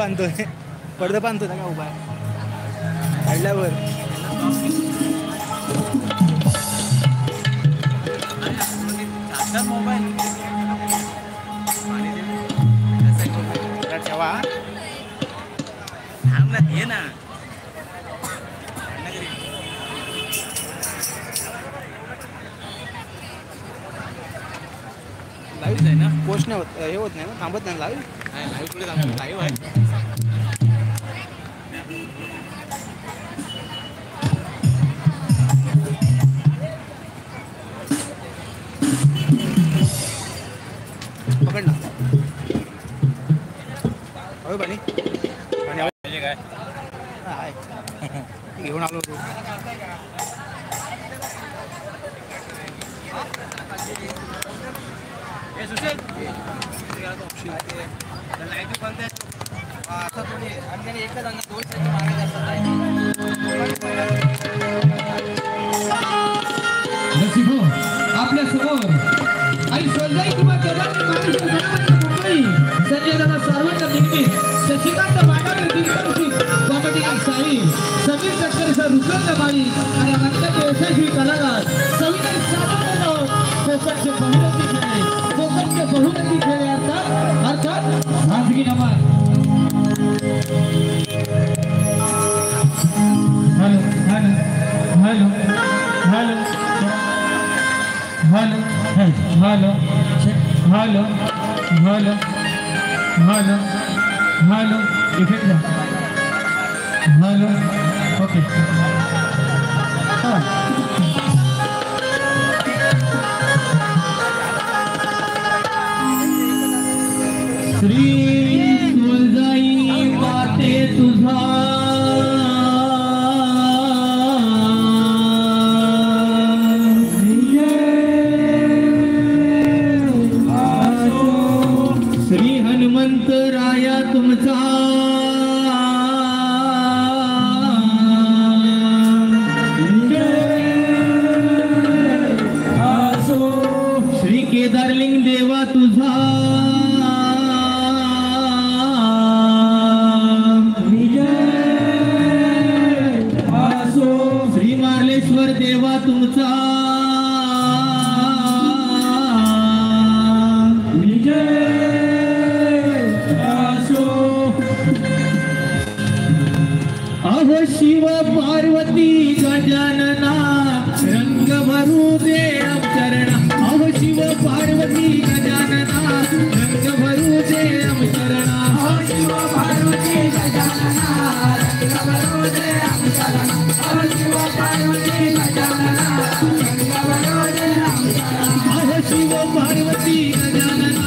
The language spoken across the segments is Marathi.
बांधतोय पडदा बांधतोय का उभा आहे काढल्यावर मोबाईल ठेवा थांब ना ये ना लाईव्ह आहे ना पोस्ट नाही होत हे होत नाही ना थांबत नाही लाईव्ह कुठे थांबत लाईव्ह आहे पकड ना हवे पाणी पाणी पाहिजे काय आहे घेऊन आलो तू सुशील लाईट बंद आता थोडी आणि एकच अंग दोन आपल्या समोर आई सोलजाई किंवा संजय दादा सार्वजनिक निर्मित शशिकांत मांडवे दिग्दर्शित कॉमेडी साई समीर तटकरेचा रुद्र माळी आणि अत्यंत यशस्वी कलाकार सविनय सावंत कोकणचे बहुमुखी खेळ अर्थात खाजगी नमन hello hello hello hello hello hello hello hello effect hello okay Shri Tuljai माते तुझा श्री हनुमंत राया तुमचा श्री केदारलिंग देवा तुझा श्री मार्लेश्वर देवा तुमचा अहो शिव पार्वती गजानना रंग भरू दे अवतरणा अहो शिव पार्वती गजानना रंग भरू दे अवतरणा अहो शिव पार्वती गजानना रंग भरू दे अवतरणा अहो शिव पार्वती गजानना रंग भरू दे अवतरणा अहो शिव पार्वती गजानना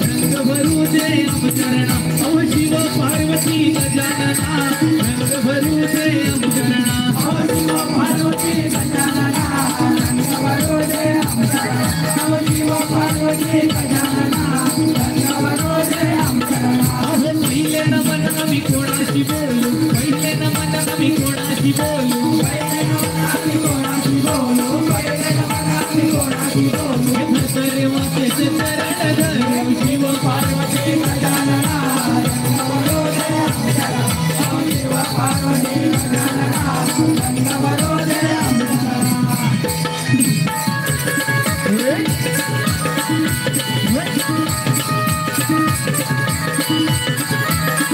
रंग भरू दे अवतरणा अहो शिव पार्वती गजानना रंग भरू दे अवतरणा अहो शिव पार्वती गजानना रंग भरू दे अवतरणा अहो शिव पार्वती गजानना रंग भरू दे अवतरणा अहो पहिले नमन आम्ही कोणाशी बोलू पहिले नमन आम्ही कोणाशी बोलू पहिले नमन आम्ही कोणाशी बोलू पहिले नमन आम्ही कोणाशी बोलू धरे मातेचे चरण धरू शिव पार्वती गजानना रंग भरू दे अवतरणा अहो शिव पार्वती गजानना रंग भरू दे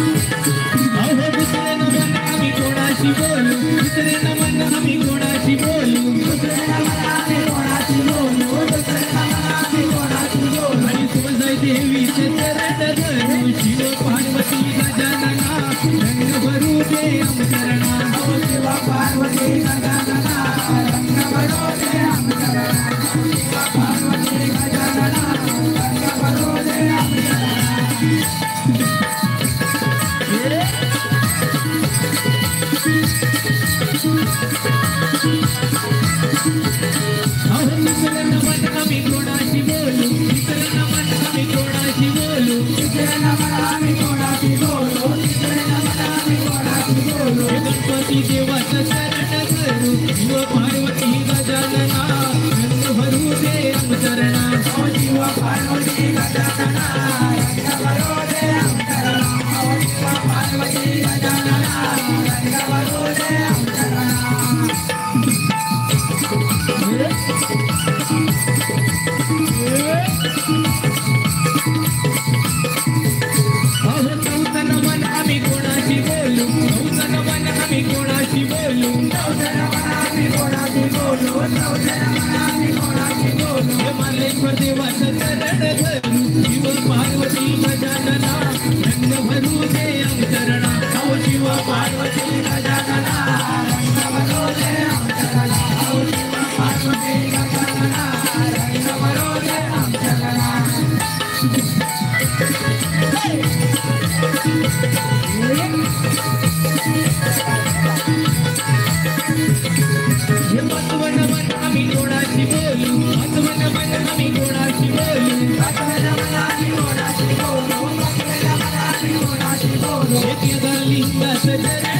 अहो दुसरे नमन आम्ही कोणाशी बोलू दुसरे नमन आम्ही कोणाशी बोलू दुसरे नमन आम्ही कोणाशी बोलू दुसरे नमन आम्ही कोणाशी बोलू आणि तुळजाई देवीचे चरण धरू शिव पार्वती गजानना रंग भरू दे अवतरणा अहो शिव पार्वती गजानना रंग भरू दे अवतरणा शिव पार्वती गजानना रंग भरू दे अवतरणा अहो दुसरे नमन आम्ही कोणाशी बोलू दुसरे नमन आम्ही कोणाशी बोलू दुसरे नमन आम्ही कोणाशी बोलू दुसरे नमन आम्ही कोणाशी बोलू गणपती देवाचं चरण धरू शिव पार्वती गजानना रंग भरू दे अवतरणा अहो शिव पार्वती गजानना रंग भरू दे अवतरणा अहो शिव परमेश्वर देवाचं चरण धरू शिव पार्वती गजानना रंग भरू दे अंतरणा अहो शिव पार्वती गजानना रंग भरू दे अंतरणा अहो शिव पार्वती गजानना रंग भरू दे अंतरणा आम्ही कोणाशी बोलू आत्मन मन आम्ही कोणाशी बोलू शेती लिंगाचं